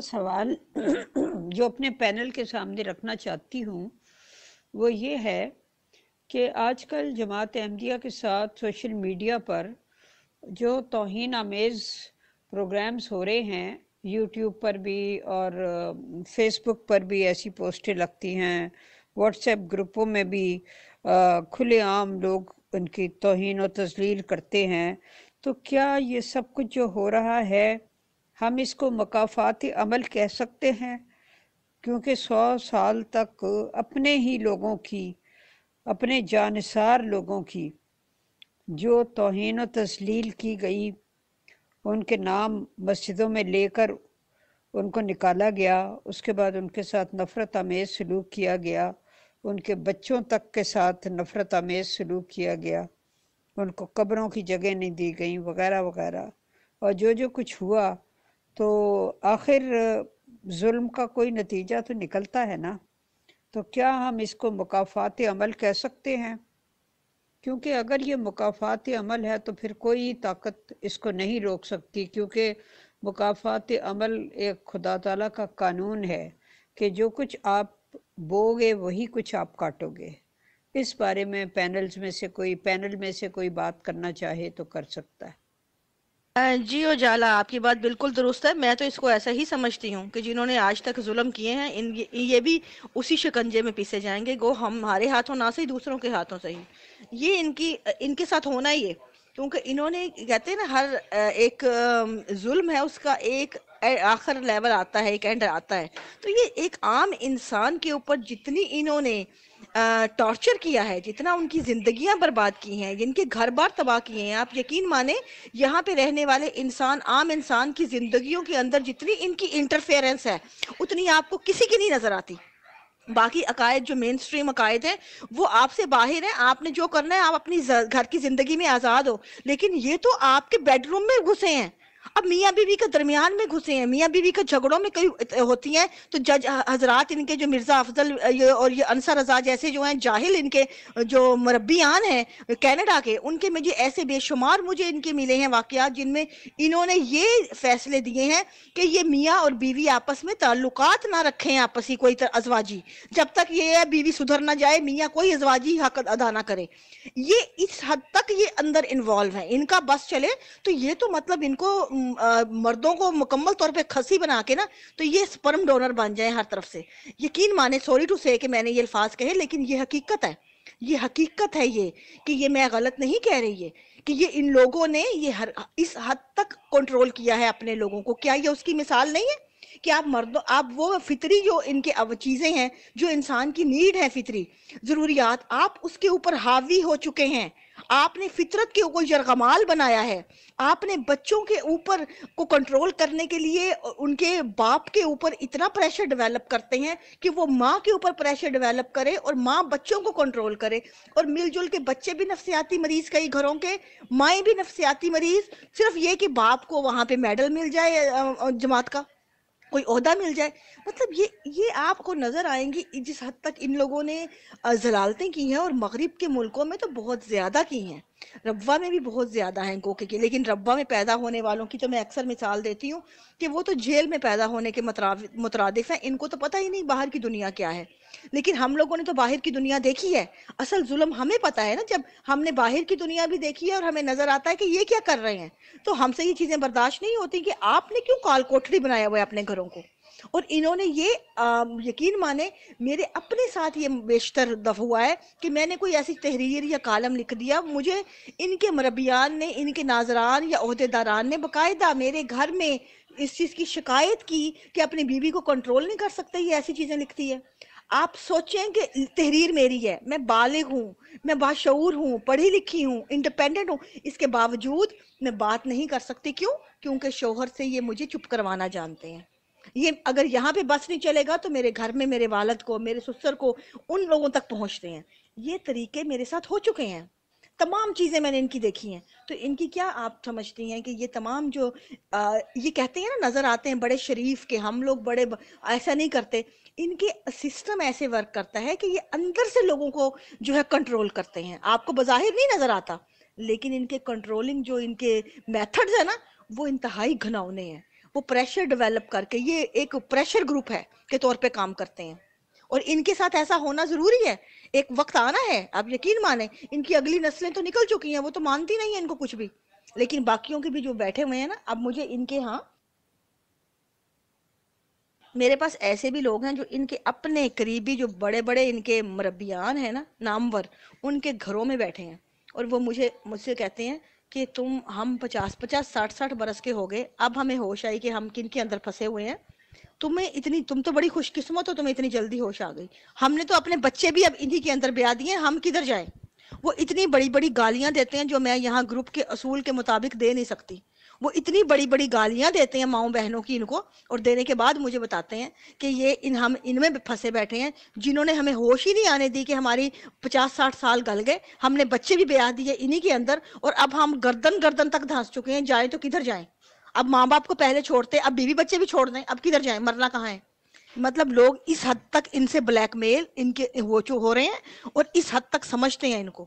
سوال جو اپنے پینل کے سامنے رکھنا چاہتی ہوں وہ یہ ہے کہ آج کل جماعت احمدیہ کے ساتھ سوشل میڈیا پر جو توہین آمیز پروگرامز ہو رہے ہیں، یوٹیوب پر بھی اور فیس بک پر بھی ایسی پوسٹیں لگتی ہیں، واٹس ایپ گروپوں میں بھی کھلے عام لوگ ان کی توہین و تذلیل کرتے ہیں، تو کیا یہ سب کچھ جو ہو رہا ہے ہم اس کو مکافات عمل کہہ سکتے ہیں؟ کیونکہ 100 سال تک اپنے ہی لوگوں کی، اپنے جانثار لوگوں کی جو توہین و تذلیل کی گئی، ان کے نام مسجدوں میں لے کر ان کو نکالا گیا، اس کے بعد ان کے ساتھ نفرت آمیز سلوک کیا گیا، ان کے بچوں تک کے ساتھ نفرت آمیز سلوک کیا گیا، ان کو قبروں کی جگہ نہیں دی گئی وغیرہ وغیرہ، اور جو کچھ ہوا تو آخر ظلم کا کوئی نتیجہ تو نکلتا ہے نا، تو کیا ہم اس کو مکافات عمل کہہ سکتے ہیں؟ کیونکہ اگر یہ مکافات عمل ہے تو پھر کوئی طاقت اس کو نہیں روک سکتی، کیونکہ مکافات عمل ایک خدا تعالیٰ کا قانون ہے کہ جو کچھ آپ بوگے وہی کچھ آپ کاٹو گے۔ اس بارے میں پینل میں سے کوئی بات کرنا چاہے تو کر سکتا ہے۔ جی اجالا، آپ کی بات بالکل درست ہے۔ میں تو اس کو ایسا ہی سمجھتی ہوں کہ جنہوں نے آج تک ظلم کیے ہیں یہ بھی اسی شکنجے میں پیسے جائیں گے، گو ہمارے ہاتھوں نہ صحیح دوسروں کے ہاتھوں صحیح۔ یہ ان کے ساتھ ہونا ہی ہے، کیونکہ انہوں نے کہتے ہیں نا ہر ایک ظلم ہے اس کا ایک آخر لیول آتا ہے، ایک اینڈ آتا ہے۔ تو یہ ایک عام انسان کے اوپر جتنی انہوں نے ٹارچر کیا ہے، جتنا ان کی زندگیاں برباد کی ہیں، جن کے گھر بار تباہ کیے ہیں، آپ یقین مانیں یہاں پہ رہنے والے عام انسان کی زندگیوں کے اندر جتنی ان کی انٹرفیئرنس ہے اتنی آپ کو کسی کی نہیں نظر آتی۔ باقی عقائد جو مین سٹریم عقائد ہیں وہ آپ سے باہر ہیں، آپ نے جو کرنا ہے آپ اپنی گھر کی زندگی میں آزاد ہو، لیکن یہ تو آپ کے بیڈ روم میں گھسے ہیں، اب میاں بیوی کے درمیان میں گھسے ہیں، میاں بیوی کے جھگڑوں میں کئی ہوتی ہیں تو جج حضرات ان کے جو مرزا افضل اور یہ انصر رضا جیسے جو ہیں جاہل ان کے جو مربیان ہیں کینیڈا کے، ان کے مجھے ایسے بے شمار مجھے ان کے ملے ہیں واقعات جن میں انہوں نے یہ فیصلے دیے ہیں کہ یہ میاں اور بیوی آپس میں تعلقات نہ رکھیں، آپسی کوئی ازواجی، جب تک یہ بیوی سدھر نہ جائے میاں کوئی ازواجی حق ادا نہ کرے۔ یہ اس حد تک یہ اندر انوالو ہیں، ان کا بس چلے تو یہ تو مطلب ان کو مردوں کو مکمل طور پہ کھسی بنا کے نا تو یہ سپرم ڈونر بن جائیں ہر طرف سے۔ یقین مانے، سوری ٹو سے کہ میں نے یہ الفاظ کہے لیکن یہ حقیقت ہے، یہ حقیقت ہے، یہ کہ یہ میں غلط نہیں کہہ رہی ہے کہ یہ ان لوگوں نے یہ اس حد تک کنٹرول کیا ہے اپنے لوگوں کو۔ کیا یہ اس کی مثال نہیں ہے کہ آپ وہ فطری جو ان کے چیزیں ہیں جو انسان کی نیڈ ہے، فطری ضروریات، آپ اس کے اوپر حاوی ہو چکے ہیں، آپ نے فطرت کے اوپر یرغمال بنایا ہے، آپ نے بچوں کے اوپر کو کنٹرول کرنے کے لیے ان کے باپ کے اوپر اتنا پریشر ڈیولپ کرتے ہیں کہ وہ ماں کے اوپر پریشر ڈیولپ کرے اور ماں بچوں کو کنٹرول کرے، اور مل جل کے بچے بھی نفسیاتی مریض کئی گھروں کے، مائیں بھی نفسیاتی مریض، صرف یہ کہ باپ کو وہاں پہ میڈل مل جائے جماعت کا، کوئی عہدہ مل جائے۔ مطلب یہ آپ کو نظر آئیں گی جس حد تک ان لوگوں نے ضلالتیں کی ہیں، اور مغرب کے ملکوں میں تو بہت زیادہ کی ہیں، ربوہ میں بھی بہت زیادہ ہیں گوکے کی، لیکن ربوہ میں پیدا ہونے والوں کی تو میں اکثر مثال دیتی ہوں کہ وہ تو جیل میں پیدا ہونے کے مترادف ہیں، ان کو تو پتہ ہی نہیں باہر کی دنیا کیا ہے، لیکن ہم لوگوں نے تو باہر کی دنیا دیکھی ہے۔ اصل ظلم ہمیں پتہ ہے نا، جب ہم نے باہر کی دنیا بھی دیکھی ہے اور ہمیں نظر آتا ہے کہ یہ کیا کر رہے ہیں، تو ہم سے یہ چیزیں برداشت نہیں ہوتی کہ آپ نے کیوں کال کوٹھڑی بنایا ہوا ہے اپنے گھروں کو۔ اور انہوں نے یہ یقین مانے میرے اپنے ساتھ یہ بیشتر دفعہ ہوا ہے کہ میں نے کوئی ایسی تحریر یا کالم لکھ دیا، مجھے ان کے مربیان نے، ان کے ناظران یا عہدیداران نے باقاعدہ میرے گھر میں اس چیز کی شکایت کی کہ اپنی بیوی کو کنٹرول نہیں کر سکتے، یہ ایسی چیزیں لکھتی ہے۔ آپ سوچیں کہ تحریر میری ہے، میں بالغ ہوں، میں باشعور ہوں، پڑھی لکھی ہوں، انڈیپینڈنٹ ہوں، اس کے باوجود میں بات نہیں کر سکتی، کیوں؟ کیونکہ شوہر سے یہ مجھے چپ کروانا جانتے ہیں۔ یہ اگر یہاں پہ بس نہیں چلے گا تو میرے گھر میں میرے والد کو، میرے سسر کو، ان لوگوں تک پہنچتے ہیں۔ یہ طریقے میرے ساتھ ہو چکے ہیں، تمام چیزیں میں نے ان کی دیکھی ہیں۔ تو ان کی کیا آپ سمجھتی ہیں کہ یہ تمام جو یہ کہتے ہیں نا نظر آتے ہیں بڑے شریف کہ ہم لوگ بڑے ایسا نہیں کرتے، ان کے سسٹم ایسے ورک کرتا ہے کہ یہ اندر سے لوگوں کو جو ہے کنٹرول کرتے ہیں، آپ کو بظاہر نہیں نظر آتا، لیکن ان کے کنٹرولنگ جو ان کے میتھڈز ہیں نا وہ انتہائی گھناؤنے ہیں۔ وہ پریشر ڈیولپ کر کے یہ ایک پریشر گروپ ہے کے طور پہ کام کرتے ہیں، اور ان کے ساتھ ایسا ہونا ضروری ہے، ایک وقت آنا ہے، آپ یقین مانیں ان کی اگلی نسلیں تو نکل چکی ہیں، وہ تو مانتی نہیں ہیں ان کو کچھ بھی، لیکن باقیوں کے بھی جو بیٹھے ہوئے ہیں نا، اب مجھے ان کے ہاں میرے پاس ایسے بھی لوگ ہیں جو ان کے اپنے قریبی جو بڑے بڑے ان کے مربیان ہیں نا نامور، ان کے گھروں میں بیٹھے ہیں، اور وہ مجھ سے کہتے ہیں کہ ہم 50 60 برس کے ہو گئے، اب ہمیں ہوش آئی کہ ہم کن کے اندر پھنسے ہوئے ہیں، تم تو بڑی خوش قسمت ہو، تمہیں اتنی جلدی ہوش آ گئی، ہم نے تو اپنے بچے بھی اب انہی کے اندر بیاہ دیے، ہم کدھر جائیں؟ وہ اتنی بڑی بڑی گالیاں دیتے ہیں جو میں یہاں گروپ کے اصول کے مطابق دے نہیں سکتی، وہ اتنی بڑی بڑی گالیاں دیتے ہیں ماؤں بہنوں کی ان کو، اور دینے کے بعد مجھے بتاتے ہیں کہ ہم ان میں پھنسے بیٹھے ہیں جنہوں نے ہمیں ہوش ہی نہیں آنے دی کہ ہماری 50 60 سال گل گئے، ہم نے بچے بھی بیاہ دیے انہی کے اندر، اور اب ہم گردن گردن تک دھنس چکے ہیں، جائیں تو کدھر جائیں؟ اب ماں باپ کو پہلے چھوڑتے، اب بیوی بچے بھی چھوڑ دیں، اب کدھر جائیں؟ مرنا کہاں ہے؟ مطلب لوگ اس حد تک ان سے بلیک میل ان کے ہو رہے ہیں، اور اس حد تک سمجھتے ہیں ان کو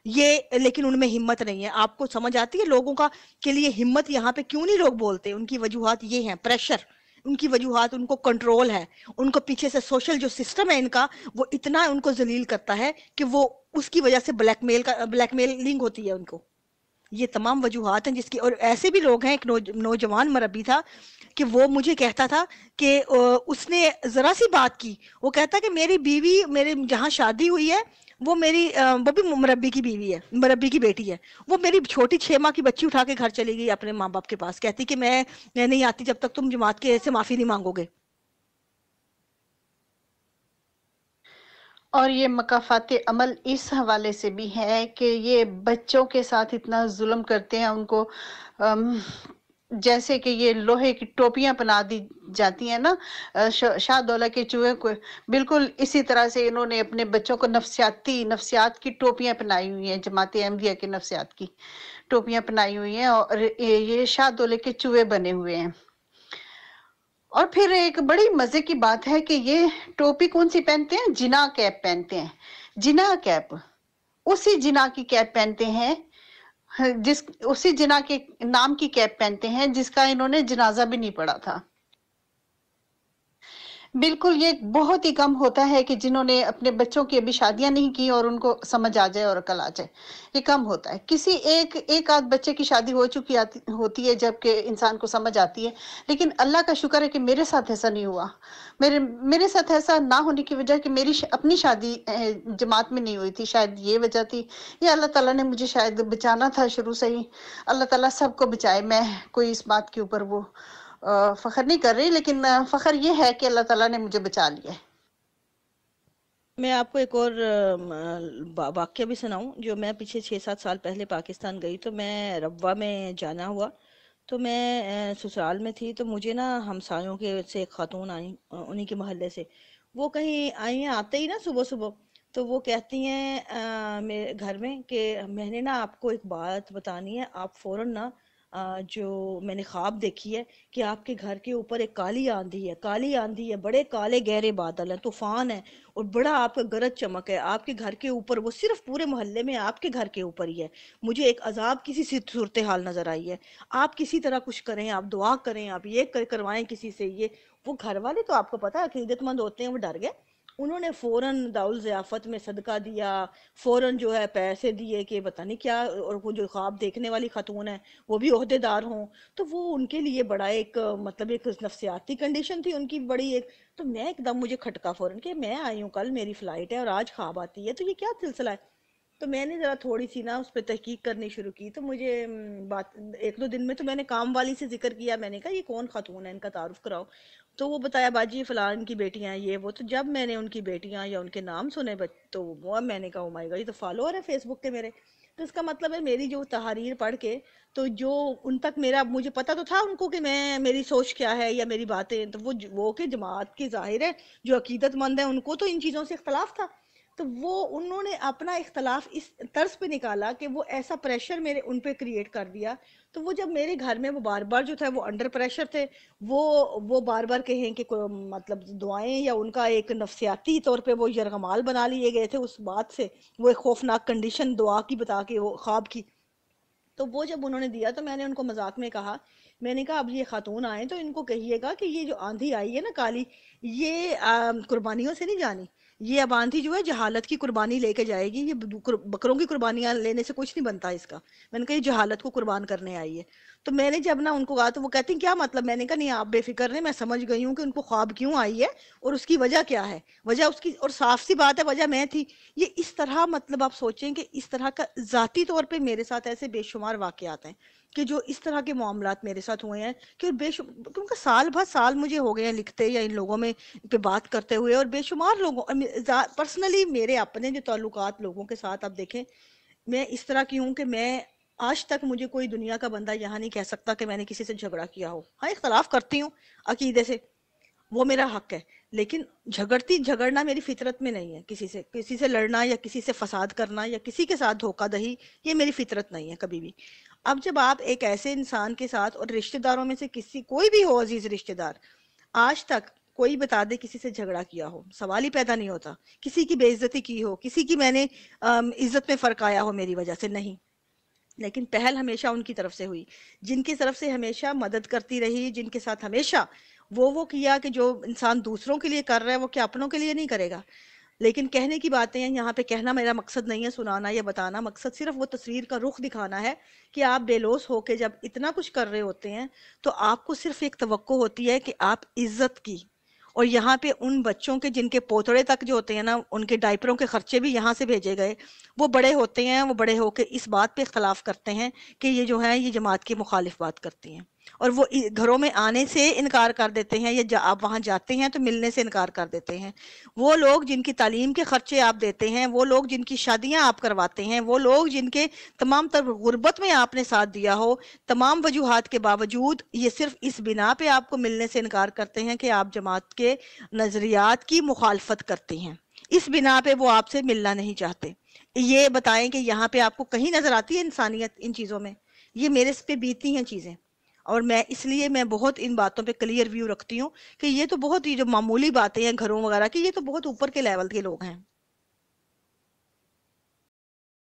یہ، لیکن ان میں ہمت نہیں ہے۔ آپ کو سمجھ آتی ہے لوگوں کا کے لیے ہمت یہاں پہ کیوں نہیں لوگ بولتے؟ ان کی وجوہات یہ ہیں، پریشر، ان کی وجوہات، ان کو کنٹرول ہے، ان کو پیچھے سے سوشل جو سسٹم ہے ان کا، وہ اتنا ان کو ذلیل کرتا ہے کہ وہ اس کی وجہ سے بلیک میلنگ ہوتی ہے ان کو۔ یہ تمام وجوہات ہیں جس کی، اور ایسے بھی لوگ ہیں، ایک نوجوان مربی تھا کہ وہ مجھے کہتا تھا کہ اس نے ذرا سی بات کی، وہ کہتا کہ میری بیوی، میرے جہاں شادی ہوئی ہے وہ وہ بھی مربی کی بیوی ہے، مربی کی بیٹی ہے، وہ میری چھوٹی 6 ماہ کی بچی اٹھا کے گھر چلی گئی اپنے ماں باپ کے پاس، کہتی کہ میں نہیں آتی جب تک تم جماعت کے سے معافی نہیں مانگو گے۔ اور یہ مکافات عمل اس حوالے سے بھی ہے کہ یہ بچوں کے ساتھ اتنا ظلم کرتے ہیں، ان کو جیسے کہ یہ لوہے کی ٹوپیاں پہنا دی جاتی ہیں نا شاہ دولہ کے چوہے کو، بالکل اسی طرح سے انہوں نے اپنے بچوں کو نفسیات کی ٹوپیاں پہنائی ہوئی ہیں، جماعت احمدیہ کے نفسیات کی ٹوپیاں پہنائی ہوئی ہیں، اور یہ شاہ دولے کے چوہے بنے ہوئے ہیں۔ اور پھر ایک بڑی مزے کی بات ہے کہ یہ ٹوپی کون سی پہنتے ہیں؟ جناح کیپ پہنتے ہیں، جناح کیپ، اسی جناح کی کیپ پہنتے ہیں، اسی جناح کے نام کی کیپ پہنتے ہیں جس کا انہوں نے جنازہ بھی نہیں پڑھا تھا۔ بالکل یہ بہت ہی کم ہوتا ہے کہ جنہوں نے اپنے بچوں کی ابھی شادیاں نہیں کی اور ان کو سمجھ آ جائے اور عقل آ جائے، یہ کم ہوتا ہے۔ کسی ایک آدھ بچے کی شادی ہو چکی ہوتی ہے جب کہ انسان کو سمجھ آتی ہے، لیکن اللہ کا شکر ہے کہ میرے ساتھ ایسا نہیں ہوا۔ میرے ساتھ ایسا نہ ہونے کی وجہ کہ میری اپنی شادی جماعت میں نہیں ہوئی تھی، شاید یہ وجہ تھی، یا اللہ تعالیٰ نے مجھے شاید بچانا تھا شروع سے ہی۔ اللہ تعالیٰ سب کو بچائے، میں کوئی اس بات کے اوپر وہ فخر نہیں کر رہی، لیکن فخر یہ ہے کہ اللہ تعالیٰ نے مجھے بچا لیا ہے۔ میں آپ کو ایک اور واقعہ بھی سناؤں، جو میں پیچھے 6 7 سال پہلے پاکستان گئی تو میں ربوہ میں جانا ہوا، تو میں سسرال میں تھی، تو مجھے نا ہمسایوں کے سے ایک خاتون آئیں، انہی کے محلے سے، وہ کہیں آئی ہیں، آتے ہی نا صبح صبح تو وہ کہتی ہیں میرے گھر میں کہ میں نے نا آپ کو ایک بات بتانی ہے، آپ فوراً نا جو میں نے خواب دیکھی ہے کہ آپ کے گھر کے اوپر ایک کالی آندھی ہے، بڑے کالے گہرے بادل ہیں، طوفان ہے، اور بڑا آپ کا گرج چمک ہے، آپ کے گھر کے اوپر، وہ صرف پورے محلے میں آپ کے گھر کے اوپر ہی ہے، مجھے ایک عذاب کسی صورتحال نظر آئی ہے، آپ کسی طرح کچھ کریں، آپ دعا کریں، آپ یہ کروائیں کسی سے یہ۔ وہ گھر والے تو آپ کو پتہ ہے عقیدت مند ہوتے ہیں، وہ ڈر گئے، انہوں نے فوراً داؤل ضیافت میں صدقہ دیا، فوراً جو ہے پیسے دیے کہ پتہ نہیں کیا، اور وہ جو خواب دیکھنے والی خاتون ہے وہ بھی عہدے دار ہوں، تو وہ ان کے لیے بڑا ایک مطلب ایک نفسیاتی کنڈیشن تھی ان کی بڑی ایک۔ تو میں ایک دم مجھے کھٹکا فوراً کہ میں آئی ہوں، کل میری فلائٹ ہے اور آج خواب آتی ہے، تو یہ کیا سلسلہ ہے؟ تو میں نے ذرا تھوڑی سی نا اس پہ تحقیق کرنی شروع کی، تو مجھے بات 1 2 دن میں تو میں نے کام والی سے ذکر کیا، میں نے کہا یہ کون خاتون ہے، ان کا تعارف کراؤ، تو وہ بتایا باجی فلاں ان کی بیٹیاں ہیں یہ وہ، تو جب میں نے ان کی بیٹیاں یا ان کے نام سنے تو وہ میں نے کہا او مائی گاڈ، یہ تو فالوور ہے فیس بک کے میرے، تو اس کا مطلب ہے میری جو تحاریر پڑھ کے تو جو ان تک میرا، مجھے پتا تو تھا ان کو کہ میں میری سوچ کیا ہے یا میری باتیں، تو وہ کہ جماعت کی ظاہر ہے جو عقیدت مند ہیں ان کو تو ان چیزوں سے اختلاف تھا، تو وہ انہوں نے اپنا اختلاف اس طرز پہ نکالا کہ وہ ایسا پریشر میرے ان پہ کریٹ کر دیا، تو وہ جب میرے گھر میں وہ بار بار جو تھا وہ انڈر پریشر تھے، وہ بار بار کہیں کہ مطلب دعائیں یا ان کا ایک نفسیاتی طور پہ وہ یرغمال بنا لیے گئے تھے اس بات سے، وہ ایک خوفناک کنڈیشن دعا کی بتا کے وہ خواب کی، تو وہ جب انہوں نے دیا تو میں نے ان کو مذاق میں کہا میں نے کہا اب یہ خاتون آئیں تو ان کو کہیے گا کہ یہ جو آندھی آئی ہے نا کالی، یہ قربانیوں سے نہیں جانی، یہ اب آندھی جو ہے جہالت کی قربانی لے کے جائے گی، یہ بکروں کی قربانیاں لینے سے کچھ نہیں بنتا اس کا۔ میں نے کہا یہ جہالت کو قربان کرنے آئی ہے۔ تو میں نے جب نا ان کو کہا تو وہ کہتی ہیں کیا مطلب؟ میں نے کہا نہیں آپ بے فکر رہیں، میں سمجھ گئی ہوں کہ ان کو خواب کیوں آئی ہے اور اس کی وجہ کیا ہے، وجہ اس کی، اور صاف سی بات ہے وجہ میں تھی۔ یہ اس طرح مطلب آپ سوچیں کہ اس طرح کا ذاتی طور پہ میرے ساتھ ایسے بے شمار واقعات ہیں کہ جو اس طرح کے معاملات میرے ساتھ ہوئے ہیں کہ کیونکہ سال بھر سال مجھے ہو گئے ہیں لکھتے یا ان لوگوں میں پہ بات کرتے ہوئے، اور بے شمار لوگوں پرسنلی میرے اپنے جو تعلقات لوگوں کے ساتھ آپ دیکھیں، میں اس طرح کی ہوں کہ میں آج تک مجھے کوئی دنیا کا بندہ یہاں نہیں کہہ سکتا کہ میں نے کسی سے جھگڑا کیا ہو۔ ہاں اختلاف کرتی ہوں عقیدے سے، وہ میرا حق ہے، لیکن جھگڑنا میری فطرت میں نہیں ہے۔ کسی سے لڑنا یا کسی سے فساد کرنا یا کسی کے ساتھ دھوکہ دہی، یہ میری فطرت نہیں ہے کبھی بھی۔ اب جب آپ ایک ایسے انسان کے ساتھ، اور رشتہ داروں میں سے کوئی بھی ہو عزیز رشتہ دار، آج تک کوئی بتا دے کسی سے جھگڑا کیا ہو، سوال ہی پیدا نہیں ہوتا، کسی کی بے عزتی کی ہو، کسی کی میں نے عزت میں فرق آیا ہو میری وجہ سے، نہیں۔ لیکن پہل ہمیشہ ان کی طرف سے ہوئی، جن کی طرف سے ہمیشہ مدد کرتی رہی، جن کے ساتھ ہمیشہ وہ کیا کہ جو انسان دوسروں کے لیے کر رہا ہے وہ کیا اپنوں کے لیے نہیں کرے گا۔ لیکن کہنے کی باتیں ہیں، یہاں پہ کہنا میرا مقصد نہیں ہے، سنانا یا بتانا، مقصد صرف وہ تصویر کا رخ دکھانا ہے کہ آپ بے لوث ہو کے جب اتنا کچھ کر رہے ہوتے ہیں تو آپ کو صرف ایک توقع ہوتی ہے کہ آپ عزت کی، اور یہاں پہ ان بچوں کے جن کے پوتڑے تک جو ہوتے ہیں نا، ان کے ڈائپروں کے خرچے بھی یہاں سے بھیجے گئے، وہ بڑے ہوتے ہیں، وہ بڑے ہو کے اس بات پہ اختلاف کرتے ہیں کہ یہ جو ہے یہ جماعت کی مخالف بات کرتی ہیں، اور وہ گھروں میں آنے سے انکار کر دیتے ہیں، یا آپ وہاں جاتے ہیں تو ملنے سے انکار کر دیتے ہیں۔ وہ لوگ جن کی تعلیم کے خرچے آپ دیتے ہیں، وہ لوگ جن کی شادیاں آپ کرواتے ہیں، وہ لوگ جن کے تمام تر غربت میں آپ نے ساتھ دیا ہو، تمام وجوہات کے باوجود یہ صرف اس بنا پہ آپ کو ملنے سے انکار کرتے ہیں کہ آپ جماعت کے نظریات کی مخالفت کرتے ہیں، اس بنا پہ وہ آپ سے ملنا نہیں چاہتے۔ یہ بتائیں کہ یہاں پہ آپ کو کہیں نظر آتی ہے انسانیت ان چیزوں میں؟ یہ میرے پہ بیتی ہیں چیزیں، اور میں اس لیے میں بہت ان باتوں پہ کلیئر ویو رکھتی ہوں کہ یہ تو بہت، یہ جو معمولی باتیں ہیں گھروں وغیرہ کی، یہ تو بہت اوپر کے لیول کے لوگ ہیں۔